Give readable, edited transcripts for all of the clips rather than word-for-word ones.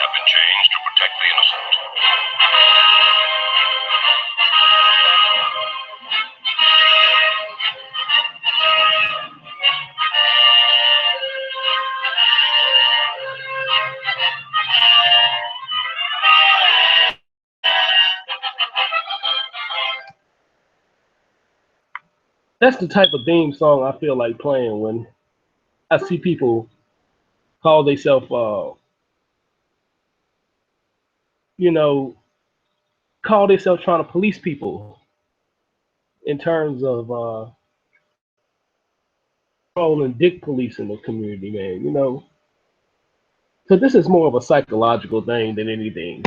have been changed to protect the innocent. That's the type of theme song I feel like playing when I see people call themselves, you know, call themselves trying to police people in terms of controlling dick police in the community, man. So this is more of a psychological thing than anything.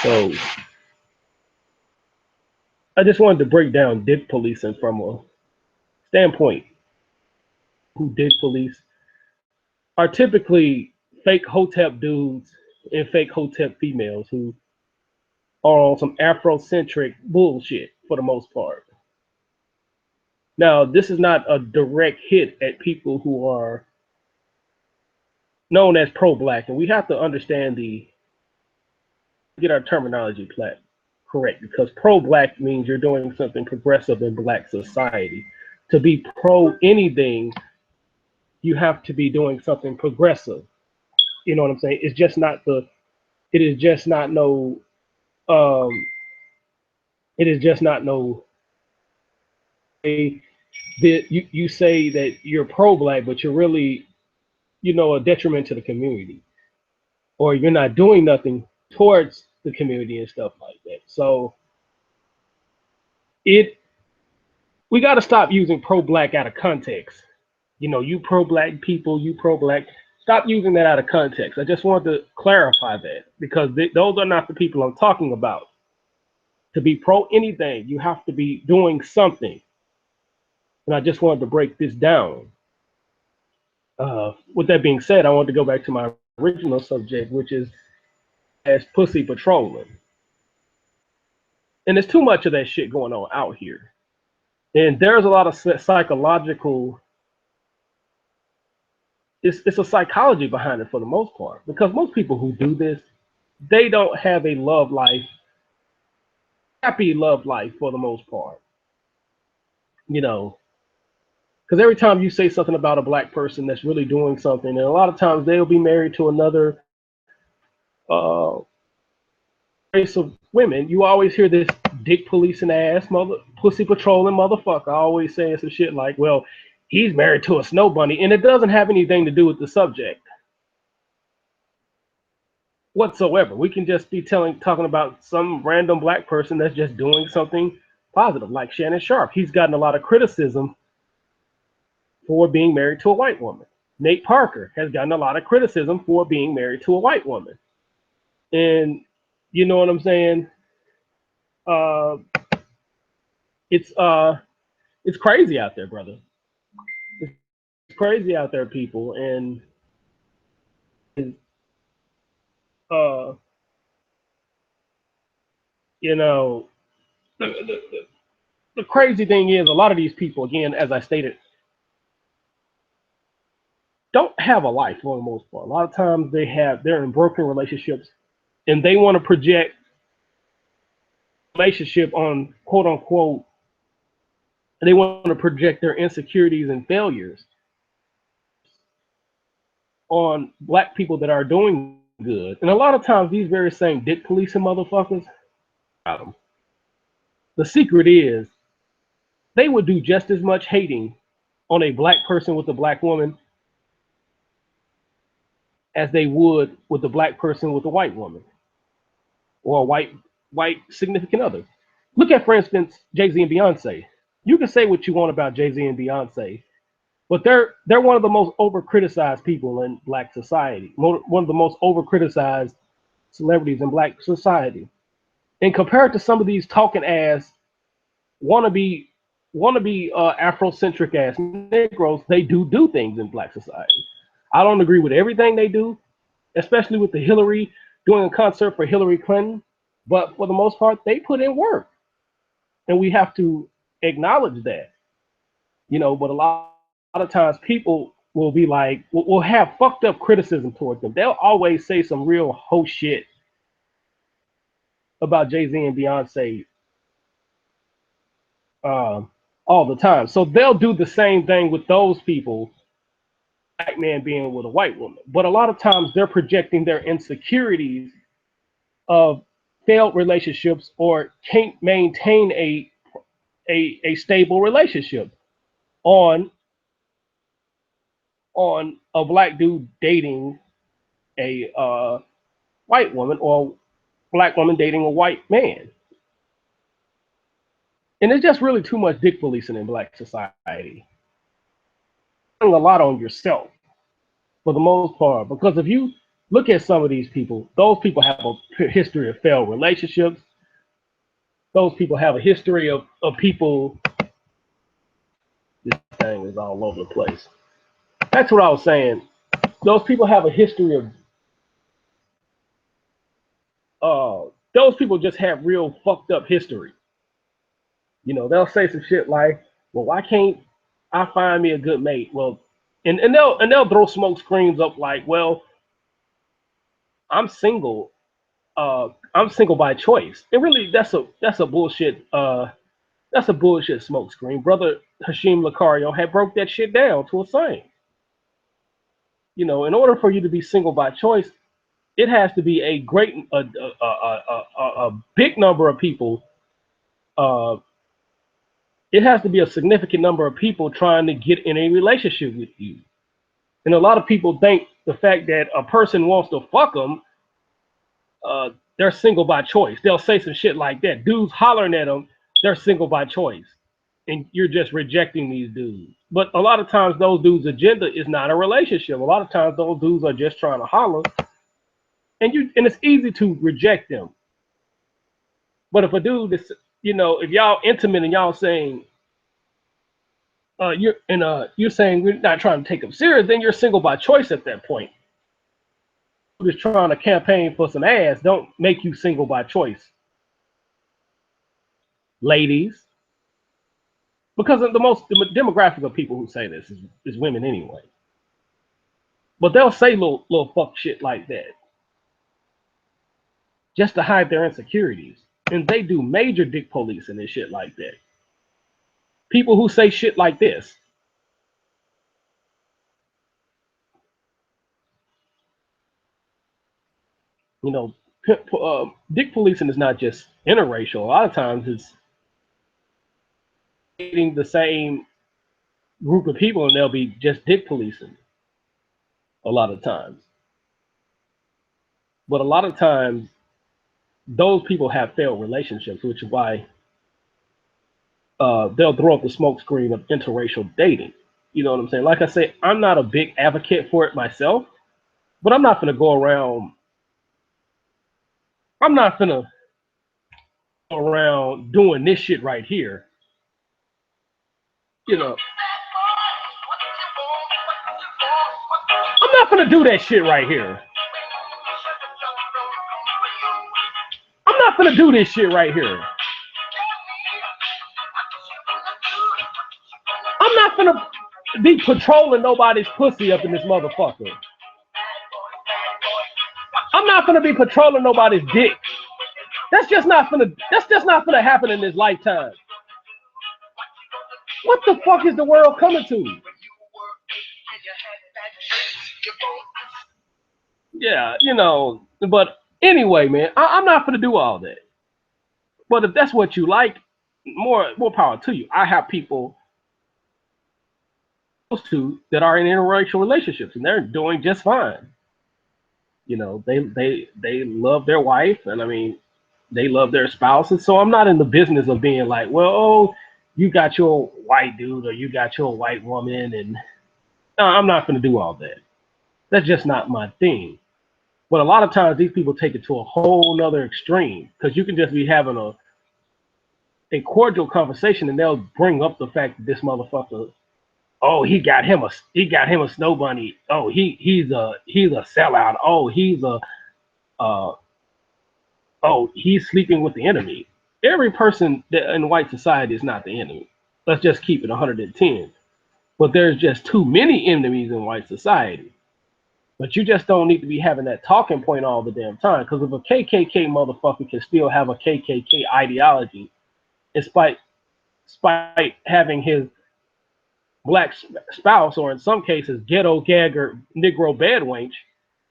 So I just wanted to break down dick policing from a standpoint. Who dick police are typically fake hotep dudes and fake hotep females who are on some Afrocentric bullshit for the most part. Now, this is not a direct hit at people who are known as pro-black, and we have to understand get our terminology correct because pro-black means you're doing something progressive in black society. To be pro anything, you have to be doing something progressive. You know what I'm saying? It is just not no um it is just not no a that you say that you're pro-black, but you're really, a detriment to the community, or you're not doing nothing towards the community and stuff like that. So it we got to stop using pro-black out of context. You pro-black people, you pro-black. Stop using that out of context. I just wanted to clarify that because those are not the people I'm talking about. To be pro anything, you have to be doing something. And I just wanted to break this down. With that being said, I want to go back to my original subject, which is as pussy patrolling. And there's too much of that shit going on out here. And there's a lot of psychological, it's a psychology behind it for the most part. Because most people who do this, they don't have a happy love life for the most part. Because every time you say something about a black person that's really doing something, and a lot of times they'll be married to another uh, race of women, you always hear this dick policing ass mother pussy patrolling motherfucker always saying some shit like, well, he's married to a snow bunny, and it doesn't have anything to do with the subject whatsoever. We can just be talking about some random black person that's just doing something positive, like Shannon Sharpe. He's gotten a lot of criticism for being married to a white woman. Nate Parker has gotten a lot of criticism for being married to a white woman. And you know what I'm saying? Uh, it's crazy out there, brother. It's crazy out there, people. And uh, you know, the crazy thing is, a lot of these people, again, as I stated, don't have a life for the most part. A lot of times they're in broken relationships, and they want to project relationship on quote unquote, and they want to project their insecurities and failures on black people that are doing good. And a lot of times these very same dick policing motherfuckers about them. The secret is they would do just as much hating on a black person with a black woman as they would with a black person with a white woman or a white significant other. Look at, for instance, Jay-Z and Beyonce. You can say what you want about Jay-Z and Beyonce, but they're one of the most over criticized people in black society. One of the most over criticized celebrities in black society. And compared to some of these talking ass wannabe Afrocentric ass Negroes, they do things in black society. I don't agree with everything they do, especially with the Hillary doing a concert for Hillary Clinton. But for the most part, they put in work, and we have to acknowledge that. But a lot of times people will be like, will have fucked up criticism towards them. They'll always say some real hoe shit about Jay-Z and Beyonce um, all the time. So they'll do the same thing with those people, black man being with a white woman. But a lot of times they're projecting their insecurities of failed relationships or can't maintain a stable relationship on a black dude dating a white woman or black woman dating a white man. And it's just really too much dick policing in black society. A lot on yourself for the most part, because if you look at some of these people, those people have a history of failed relationships. Those people have a history of people. This thing is all over the place. That's what I was saying. Those people have a history of. Those people just have real fucked up history. You know, they'll say some shit like, "Well, why can't I find me a good mate?" Well, and they'll throw smoke screens up like, "Well, I'm single. I'm single by choice." And really, that's a bullshit. That's a bullshit smoke screen. Brother Hashim Lucario had broke that shit down to a science. You know, in order for you to be single by choice, it has to be a big number of people. Uh, it has to be a significant number of people trying to get in a relationship with you. And a lot of people think the fact that a person wants to fuck them, they're single by choice. They'll say some shit like that. Dudes hollering at them, they're single by choice. And you're just rejecting these dudes. But a lot of times those dudes' agenda is not a relationship. A lot of times those dudes are just trying to holler. And it's easy to reject them. But if a dude is, you know, if y'all intimate and y'all saying you're saying we're not trying to take them serious, then you're single by choice at that point. Just trying to campaign for some ass don't make you single by choice, ladies. Because of the demographic of people who say this is women anyway. But they'll say little fuck shit like that just to hide their insecurities. And they do major dick policing and shit like that. People who say shit like this. You know, dick policing is not just interracial. A lot of times it's dating the same group of people and they'll be just dick policing a lot of times. But a lot of times those people have failed relationships, which is why they'll throw up the smoke screen of interracial dating. You know what I'm saying? Like I say, I'm not a big advocate for it myself, but I'm not gonna go around. I'm not gonna go around doing this shit right here. You know, I'm not gonna do that shit right here. I'm not gonna do this shit right here. I'm not gonna be patrolling nobody's pussy up in this motherfucker. I'm not gonna be patrolling nobody's dick. That's just not gonna happen in this lifetime. What the fuck is the world coming to? Yeah, you know, but anyway, man, I'm not gonna do all that. But if that's what you like, more power to you. I have people that are in interracial relationships and they're doing just fine. You know, they love their wife, and I mean, they love their spouses. So I'm not in the business of being like, well, oh, you got your white dude or you got your white woman, and no, I'm not going to do all that. That's just not my thing. But a lot of times these people take it to a whole nother extreme because you can just be having a cordial conversation and they'll bring up the fact that this motherfucker, oh, he got him a snow bunny. Oh, he's a sellout. Oh, uh, he's sleeping with the enemy. Every person in white society is not the enemy. Let's just keep it 110. But there's just too many enemies in white society. But you just don't need to be having that talking point all the damn time. Because if a KKK motherfucker can still have a KKK ideology, despite having his black spouse, or in some cases, ghetto gagger Negro bedwench,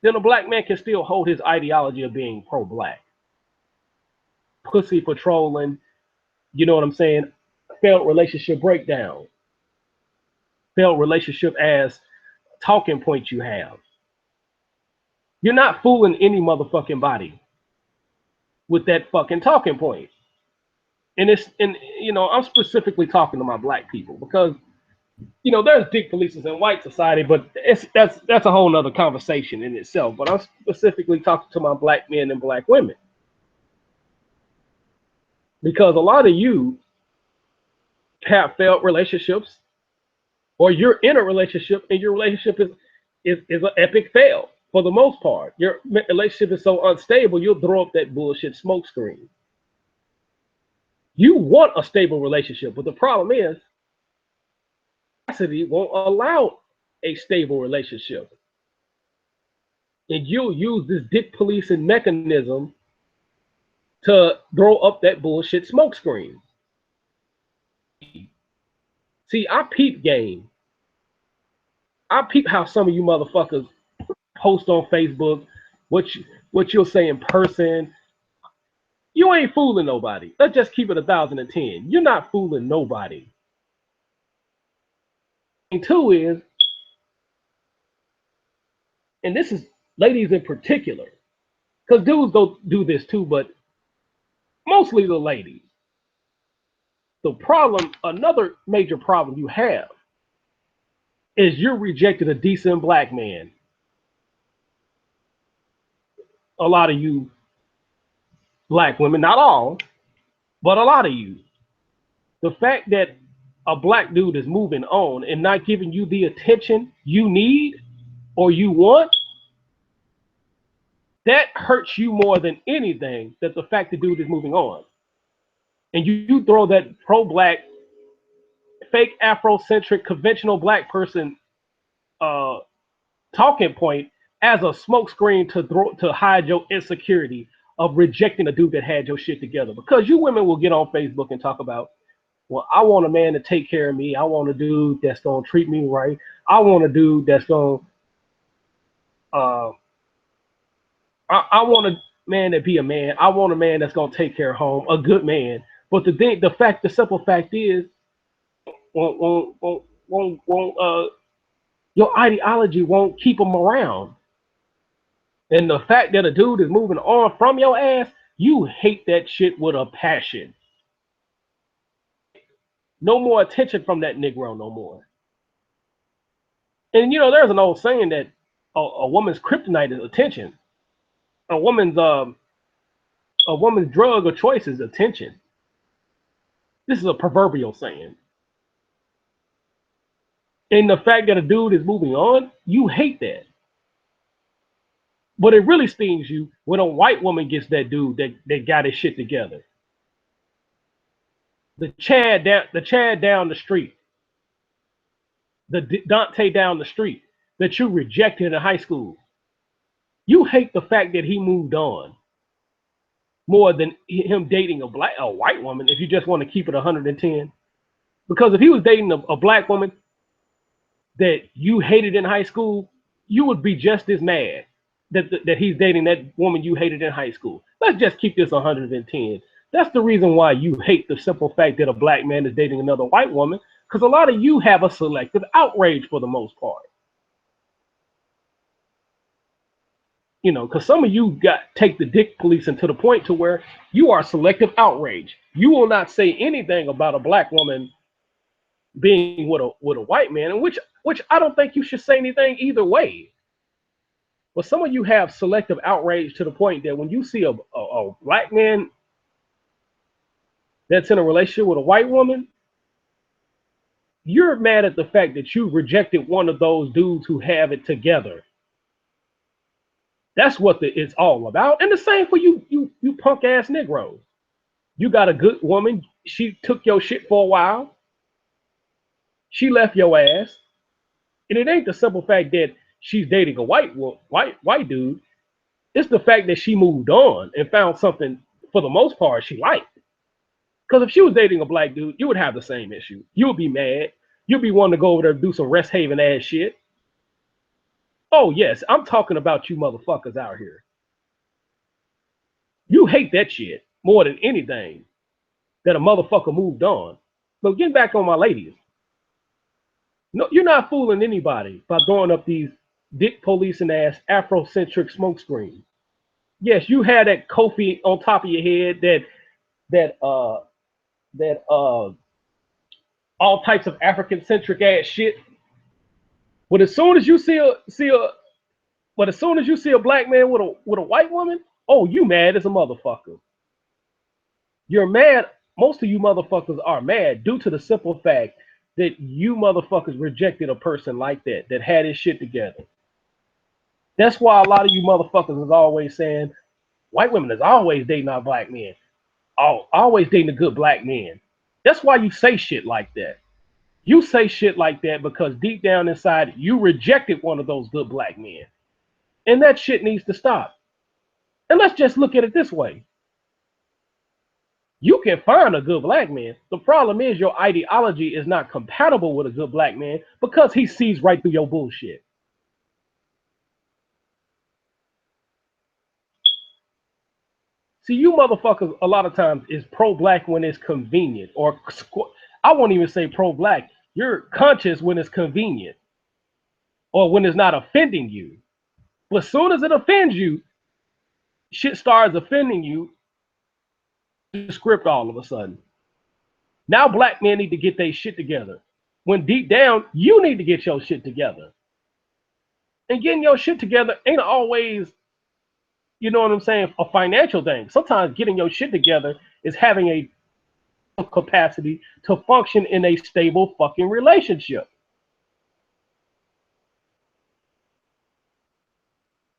then a black man can still hold his ideology of being pro-black. Pussy patrolling, you know what I'm saying? Failed relationship breakdown, failed relationship as talking point you have. You're not fooling any motherfucking body with that fucking talking point. And I'm specifically talking to my black people because there's dick polices in white society, but that's a whole nother conversation in itself. But I'm specifically talking to my black men and black women because a lot of you have failed relationships, or you're in a relationship and your relationship is an epic fail for the most part. Your relationship is so unstable, you'll throw up that bullshit smoke screen. You want a stable relationship, but the problem is capacity won't allow a stable relationship. And you'll use this dick policing mechanism to throw up that bullshit smoke screen. See, I peep game. I peep how some of you motherfuckers post on Facebook, what you'll say in person. You ain't fooling nobody. Let's just keep it 1,010. You're not fooling nobody. And two is, and this is ladies in particular, because dudes go do this too, but mostly the ladies. The problem, another major problem you have is you're rejecting a decent black man. A lot of you black women, not all, but a lot of you. The fact that a black dude is moving on and not giving you the attention you need or you want, that hurts you more than anything, that the fact the dude is moving on. And you throw that pro-black, fake Afrocentric, conventional black person uh, talking point as a smokescreen to hide your insecurity of rejecting a dude that had your shit together. Because you women will get on Facebook and talk about, well, I want a man to take care of me. I want a dude that's gonna treat me right. I want a dude that's gonna I want a man to be a man. I want a man that's gonna take care of home, a good man. But the simple fact is, your ideology won't keep them around. And the fact that a dude is moving on from your ass, you hate that shit with a passion. No more attention from that Negro no more. And there's an old saying that a woman's kryptonite is attention. A woman's drug of choice is attention. This is a proverbial saying. And the fact that a dude is moving on, you hate that. But it really stings you when a white woman gets that dude that got his shit together. The Chad down the street, the Dante down the street that you rejected in high school. You hate the fact that he moved on more than him dating a white woman, if you just want to keep it 110. Because if he was dating a black woman that you hated in high school, you would be just as mad that he's dating that woman you hated in high school. Let's just keep this 110. That's the reason why you hate the simple fact that a black man is dating another white woman, because a lot of you have a selective outrage for the most part. Because some of you take the dick policing to the point to where you are selective outrage. You will not say anything about a black woman being with a white man, and which I don't think you should say anything either way. But some of you have selective outrage to the point that when you see a black man that's in a relationship with a white woman, you're mad at the fact that you rejected one of those dudes who have it together. That's what it's all about. And the same for you punk ass Negroes. You got a good woman. She took your shit for a while. She left your ass, and it ain't the simple fact that she's dating a white dude. It's the fact that she moved on and found something for the most part she liked. Because if she was dating a black dude, you would have the same issue. You would be mad. You'd be wanting to go over there and do some rest haven ass shit. Oh yes, I'm talking about you motherfuckers out here. You hate that shit more than anything that a motherfucker moved on. But getting back on my ladies, no, you're not fooling anybody by throwing up these dick policing ass Afrocentric smoke screens. Yes, you had that Kofi on top of your head that all types of African centric ass shit. But as soon as you see a black man with a white woman, oh, you mad as a motherfucker. You're mad. Most of you motherfuckers are mad due to the simple fact that you motherfuckers rejected a person like that had his shit together. That's why a lot of you motherfuckers is always saying white women is always dating our black men. Oh, always dating a good black man. That's why you say shit like that. You say shit like that because deep down inside you rejected one of those good black men. And that shit needs to stop. And let's just look at it this way. You can find a good black man. The problem is your ideology is not compatible with a good black man because he sees right through your bullshit. See, you motherfuckers a lot of times is pro-black when it's convenient, or I won't even say pro-black. You're conscious when it's convenient or when it's not offending you. But as soon as it offends you, shit starts offending you, script all of a sudden. Now black men need to get their shit together. When deep down, you need to get your shit together. And getting your shit together ain't always, you know what I'm saying, a financial thing. Sometimes getting your shit together is having a capacity to function in a stable fucking relationship.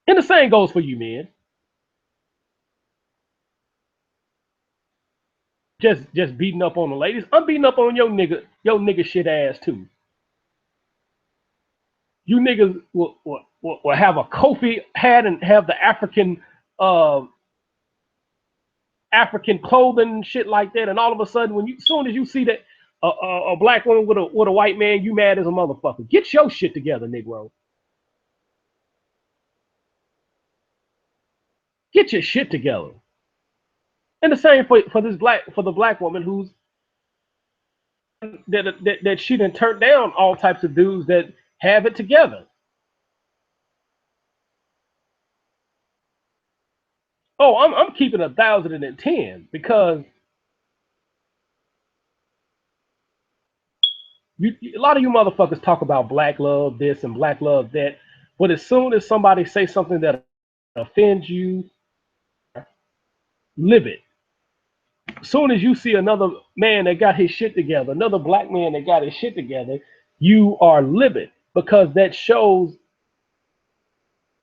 And the same goes for you, man. Just beating up on the ladies. I'm beating up on your nigga shit ass too. You niggas will have a Kofi hat and have the African clothing and shit like that, and all of a sudden, as soon as you see that a black woman with a white man, you mad as a motherfucker. Get your shit together, Negro. Get your shit together. And the same for the black woman who's that she done turned down all types of dudes that have it together. Oh, I'm keeping 1,010 because a lot of you motherfuckers talk about black love this and black love that, but as soon as somebody say something that offends you, live it. As soon as you see another man that got his shit together, another black man that got his shit together, you are livid because that shows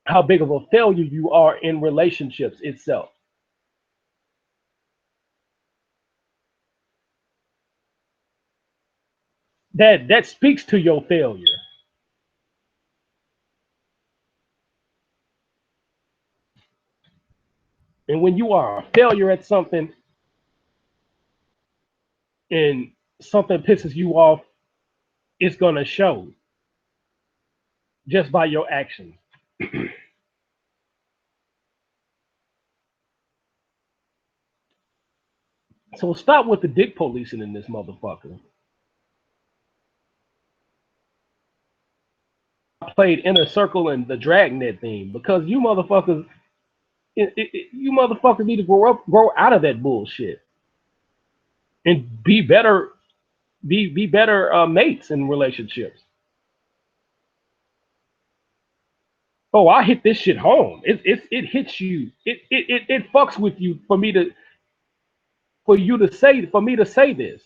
how big of a failure you are in relationships itself. That speaks to your failure. And when you are a failure at something and something pisses you off, it's gonna show just by your actions. So stop with the dick policing in this motherfucker. I played Inner Circle and the Dragnet theme because you motherfuckers, you motherfuckers need to grow out of that bullshit, and be better, be better mates in relationships. Oh, I hit this shit home. It hits you. It fucks with you for me to say this.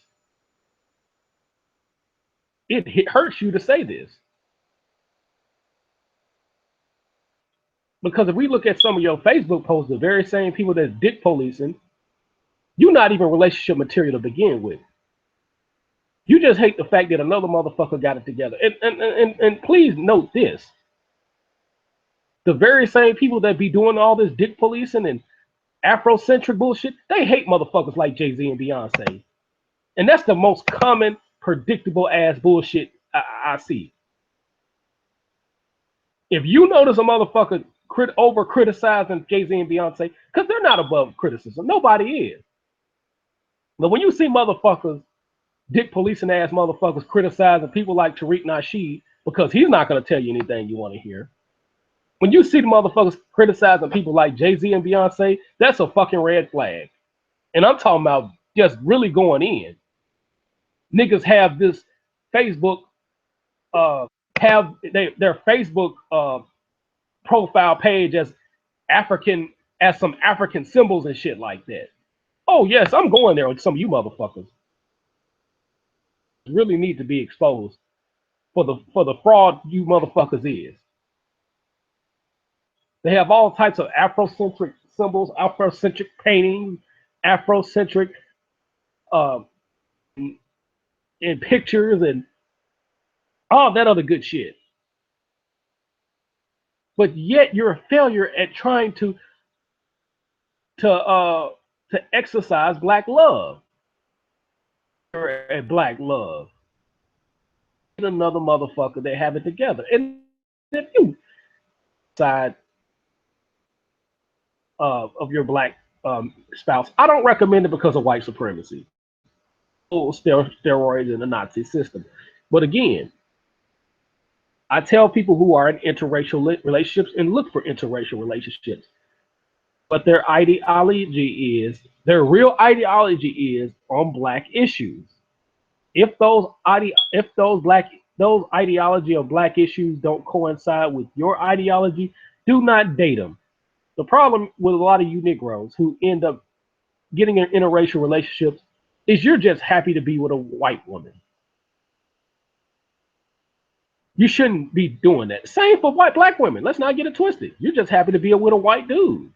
It hurts you to say this. Because if we look at some of your Facebook posts, the very same people that's dick policing, you're not even relationship material to begin with. You just hate the fact that another motherfucker got it together. And please note this: the very same people that be doing all this dick policing and Afrocentric bullshit, they hate motherfuckers like Jay-Z and Beyonce. And that's the most common, predictable ass bullshit I see. If you notice a motherfucker over criticizing Jay-Z and Beyonce, because they're not above criticism, nobody is. But when you see motherfuckers, dick policing ass motherfuckers criticizing people like Tariq Nasheed, because he's not going to tell you anything you want to hear. When you see the motherfuckers criticizing people like Jay-Z and Beyonce, that's a fucking red flag. And I'm talking about just really going in. Niggas have this Facebook, their Facebook profile page as some African symbols and shit like that. Oh yes, I'm going there with some of you motherfuckers. Really need to be exposed for the fraud you motherfuckers is. They have all types of Afrocentric symbols, Afrocentric paintings, Afrocentric in pictures and all that other good shit. But yet you're a failure at trying to exercise black love. At black love. Another motherfucker that have it together. And if you side of your black spouse, I don't recommend it because of white supremacy, steroids, and the Nazi system. But again, I tell people who are in interracial relationships and look for interracial relationships. But their real ideology is on black issues. If those ideology of black issues don't coincide with your ideology, do not date them. The problem with a lot of you Negroes who end up getting in interracial relationships is you're just happy to be with a white woman. You shouldn't be doing that. Same for black women. Let's not get it twisted. You're just happy to be with a white dude.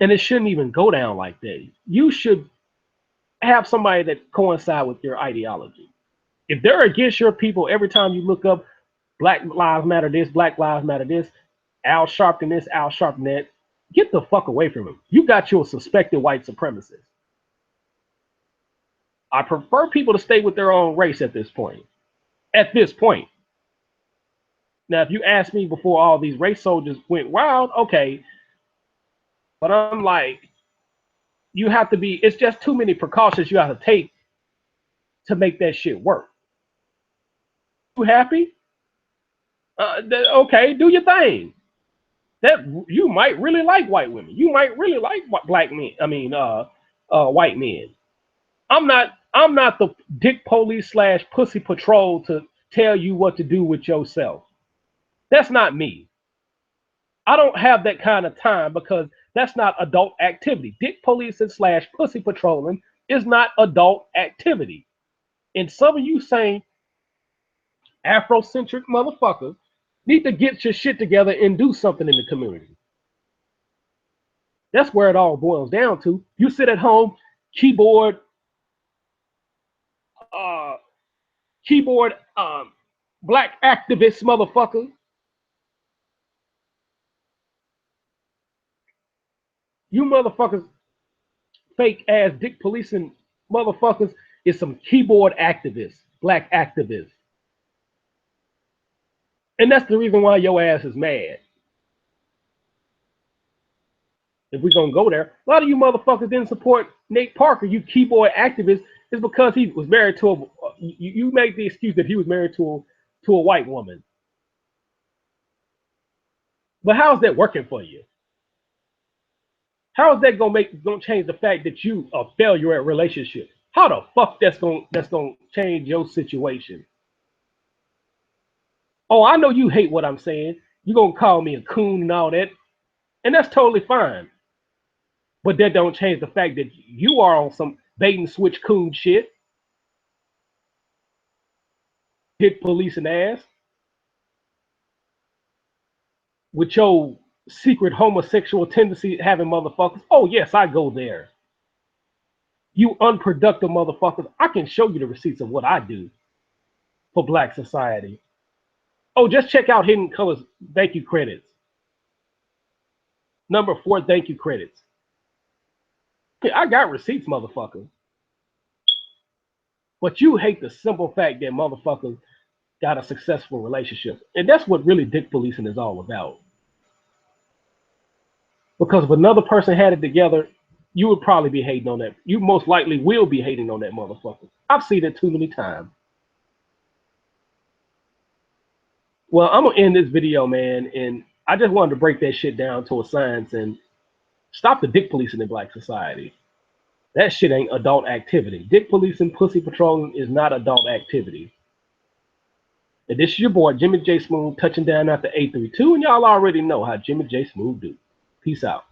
And it shouldn't even go down like that. You should have somebody that coincide with your ideology. If they're against your people, every time you look up Black Lives Matter this, Black Lives Matter this, Al Sharpton this, Al Sharpton that, get the fuck away from him. You got your suspected white supremacist. I prefer people to stay with their own race at this point. At this point. Now, if you ask me before all these race soldiers went wild, okay. But I'm like, you have to be, it's just too many precautions you have to take to make that shit work. You happy? Okay, do your thing. That you might really like white women. You might really like black men. I mean, white men. I'm not the dick police / pussy patrol to tell you what to do with yourself. That's not me. I don't have that kind of time because that's not adult activity. Dick policing / pussy patrolling is not adult activity. And some of you saying Afrocentric motherfuckers need to get your shit together and do something in the community. That's where it all boils down to. You sit at home, keyboard, black activist motherfucker. You motherfuckers, fake ass dick policing motherfuckers, is some keyboard activists, black activists. And that's the reason why your ass is mad. If we're gonna go there, a lot of you motherfuckers didn't support Nate Parker, you keyboard activists, is because he was married to a. You make the excuse that he was married to a white woman. But how is that working for you? How is that gonna change the fact that you a failure at relationships? How the fuck that's gonna change your situation? Oh, I know you hate what I'm saying. You're gonna call me a coon and all that, and that's totally fine. But that don't change the fact that you are on some bait and switch coon shit. Hit police and ass with your secret homosexual tendency having motherfuckers. Oh yes, I go there. You unproductive motherfuckers. I can show you the receipts of what I do for Black society. Oh, just check out Hidden Colors thank you credits. Number 4 thank you credits. I got receipts, motherfucker. But you hate the simple fact that motherfuckers got a successful relationship. And that's what really dick policing is all about. Because if another person had it together, you would probably be hating on that. You most likely will be hating on that motherfucker. I've seen it too many times. Well, I'm going to end this video, man. And I just wanted to break that shit down to a science and stop the dick policing in Black society. That shit ain't adult activity. Dick policing, pussy patrolling is not adult activity. And this is your boy, Jimmy J. Smooth, touching down at the 832. And y'all already know how Jimmy J. Smooth do. Peace out.